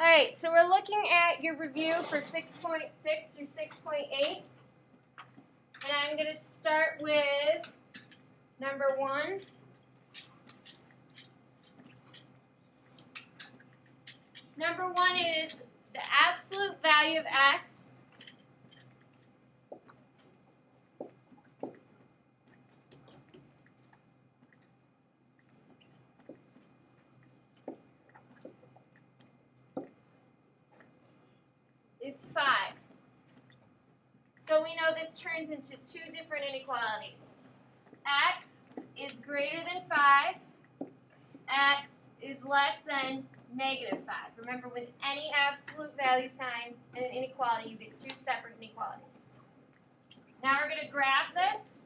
All right, so we're looking at your review for 6.6 through 6.8. And I'm going to start with number 1. Number 1 is the absolute value of x is 5. So we know this turns into two different inequalities. X is greater than 5. X is less than negative 5. Remember, with any absolute value sign in an inequality, you get two separate inequalities. Now we're going to graph this.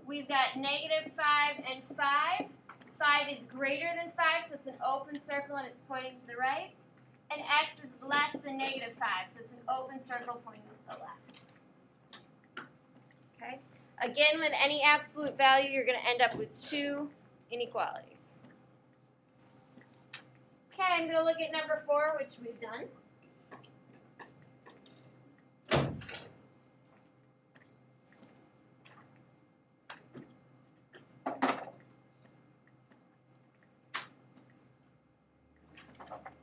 We've got negative 5 and 5. 5 is greater than 5, so it's an open circle and it's pointing to the right. And x is less than negative 5, so it's an open circle pointing to the left. Okay? Again, with any absolute value, you're going to end up with two inequalities. Okay, I'm going to look at number 4, which we've done.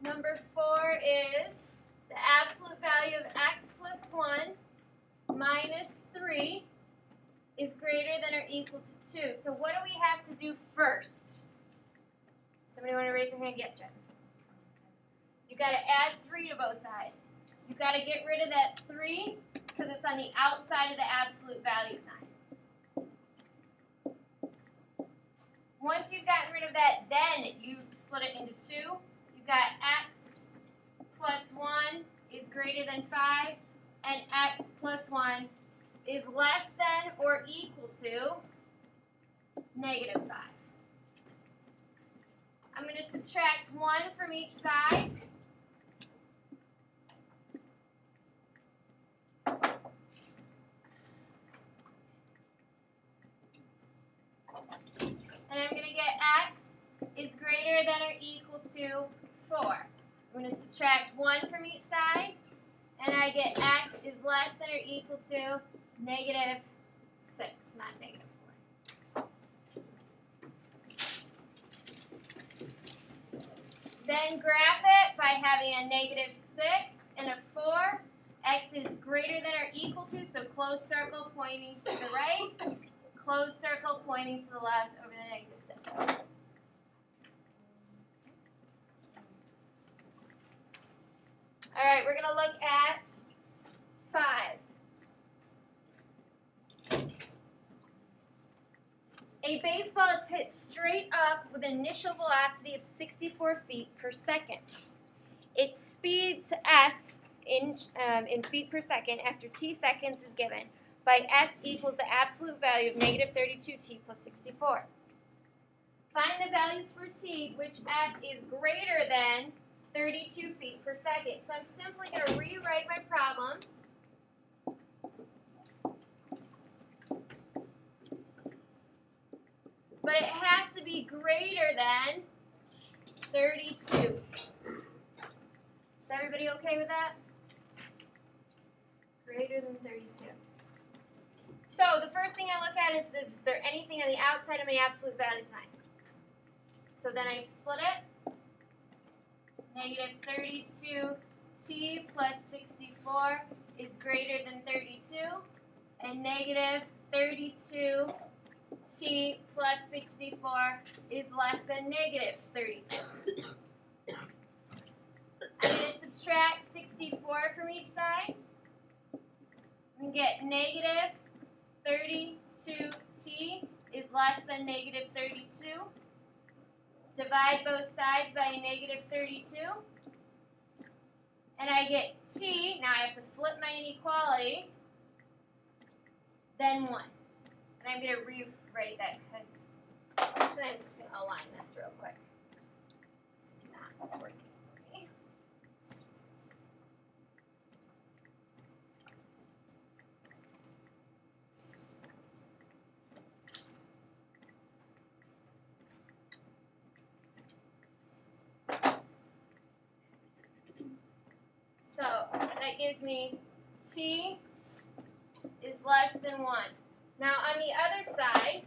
Number 4 is the absolute value of x plus 1 minus 3 is greater than or equal to 2. So what do we have to do first? Somebody want to raise their hand? Yes, Justin. You've got to add 3 to both sides. You've got to get rid of that 3 because it's on the outside of the absolute value sign. Once you've gotten rid of that, then you split it into 2. You've got x plus 1 is greater than 5, and x plus 1 is less than or equal to negative 5. I'm going to subtract 1 from each side. And I'm going to get x is greater than or equal to 4. I'm going to subtract 1 from each side, and I get x is less than or equal to negative 6, not negative 4. Then graph it by having a negative 6 and a 4. X is greater than or equal to, so closed circle pointing to the right, closed circle pointing to the left over the negative 6. All right, we're going to look at 5. A baseball is hit straight up with an initial velocity of 64 feet per second. Its speed to s in feet per second after t seconds is given by s equals the absolute value of negative 32t plus 64. Find the values for t, which s is greater than 32 feet per second. So I'm simply going to rewrite my problem. But it has to be greater than 32. Is everybody okay with that? Greater than 32. So the first thing I look at is there anything on the outside of my absolute value sign? So then I split it. Negative 32t plus 64 is greater than 32. And negative 32t plus 64 is less than negative 32. I'm going to subtract 64 from each side. And get negative 32t is less than negative 32. Divide both sides by negative 32. And I get t. Now I have to flip my inequality. Then 1. And I'm going to rewrite that because actually I'm just going to align this real quick. This is not working for me. That gives me t is less than 1. Now on the other side,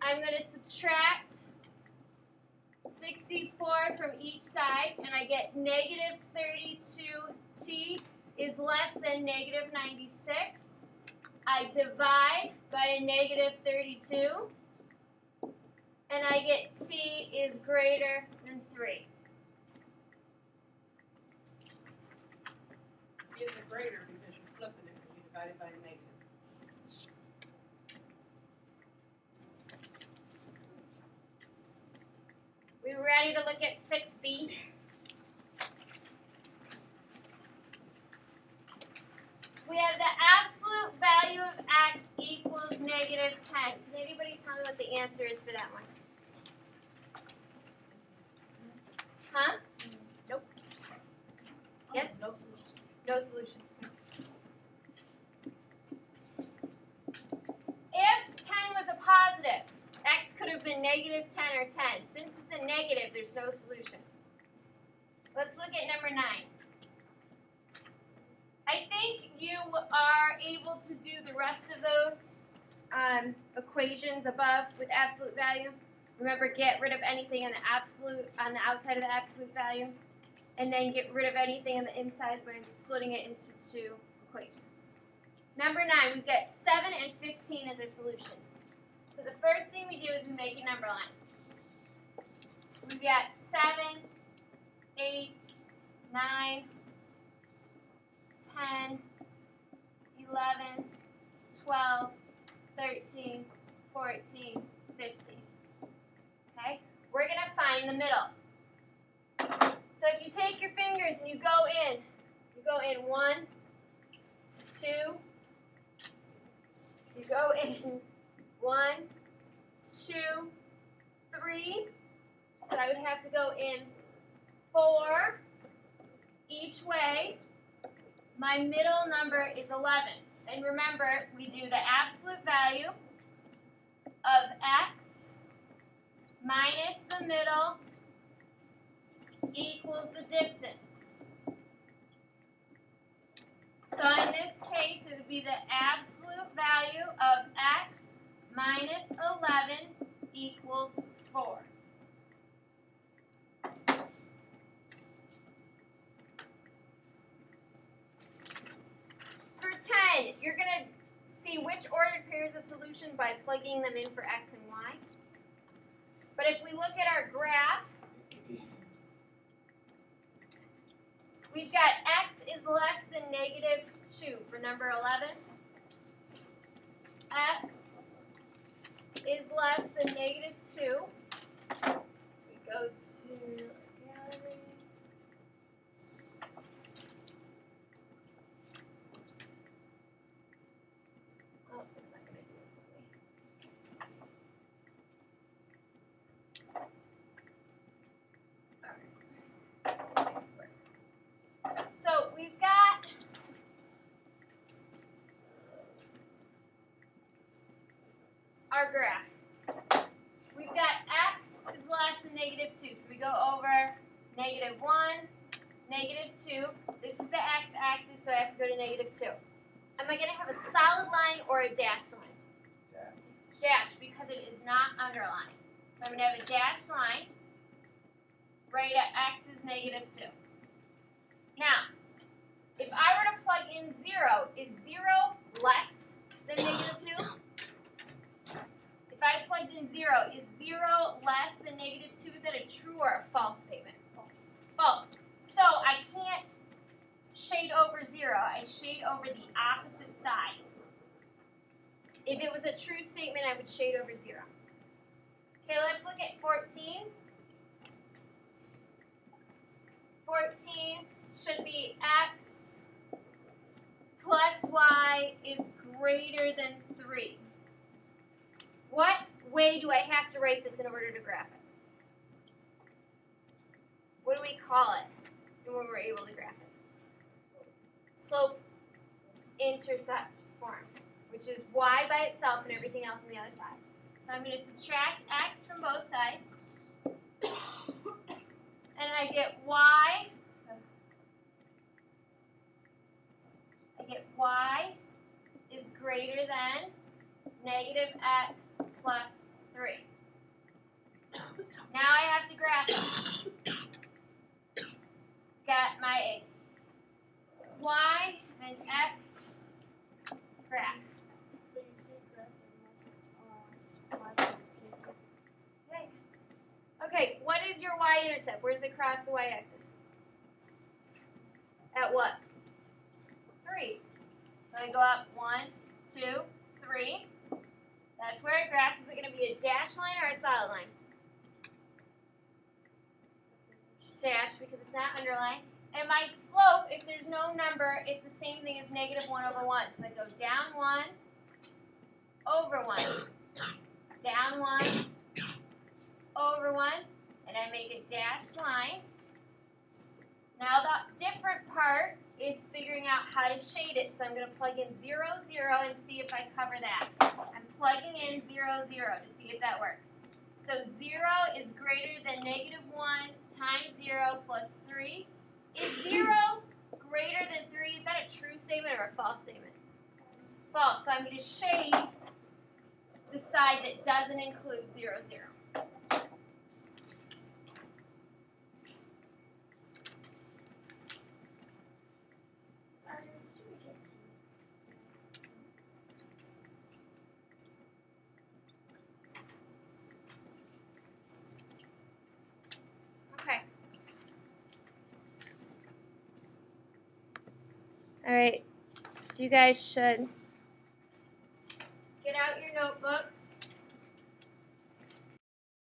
I'm going to subtract 64 from each side, and I get negative 32t is less than negative 96. I divide by a negative 32, and I get t is greater than 3. It's a greater because you're flipping it and you divide it by a negative. We ready to look at 6b? We have the absolute value of x equals negative 10. Can anybody tell me what the answer is for that one? Huh? Nope. Yes? No solution. No solution. If 10 was a positive, x could have been negative 10 or 10. Since it's a negative, there's no solution. Let's look at number 9. I think you are able to do the rest of those equations above with absolute value. Remember, get rid of anything on the absolute on the outside of the absolute value, and then get rid of anything on the inside by splitting it into 2 equations. Number 9, we've got 7 and 15 as our solutions. So the first thing we do is we make a number line. We've got 7, 8, 9, 10, 11, 12, 13, 14, 15. Okay? We're going to find the middle. So if you take your fingers and you go in 1, 2, you go in 1, 2, 3. So I would have to go in 4 each way. My middle number is 11. And remember, we do the absolute value of x minus the middle equals the distance. So in this case, it would be the absolute value of x minus 11 equals 4. For 10, you're going to see which ordered pair is a solution by plugging them in for x and y. But if we look at our graph, we've got x is less than negative 2 for number 11. X is less than negative 2. We go to gallery. Oh, it's not going to do it for me. So we've got our graph. We've got x is less than negative 2. So we go over negative 1, negative 2. This is the x-axis, so I have to go to negative 2. Am I going to have a solid line or a dashed line? Dash, because it is not underlined. So I'm going to have a dashed line right at x is negative 2. Now, if I were to plug in 0, is 0 less than negative 2? If I plugged in 0, is 0 less than negative 2? Is that a true or a false statement? False. So I can't shade over 0. I shade over the opposite side. If it was a true statement, I would shade over 0. Okay, let's look at 14. 14 should be x plus y is greater than 3. What way do I have to write this in order to graph it? What do we call it when we're able to graph it? Slope intercept form, which is y by itself and everything else on the other side. So I'm going to subtract x from both sides, and I get y y is greater than negative x plus 3. Now I have to graph it. Got my y and x graph. Okay, what is your y-intercept? Where's it cross the y-axis? At what? 3. So I go up 1, 2, 3. That's where it graphs. Is it going to be a dashed line or a solid line? Dash, because it's not underlined. And my slope, if there's no number, is the same thing as negative 1 over 1. So I go down 1, over 1, down 1, over 1, and I make a dashed line. Now the different part is figuring out how to shade it. So I'm going to plug in 0, 0 and see if I cover that. I'm plugging in 0, 0 to see if that works. So 0 is greater than negative 1 times 0 plus 3. Is 0 greater than 3? Is that a true statement or a false statement? False. So I'm going to shade the side that doesn't include 0, 0. Okay. All right. So you guys should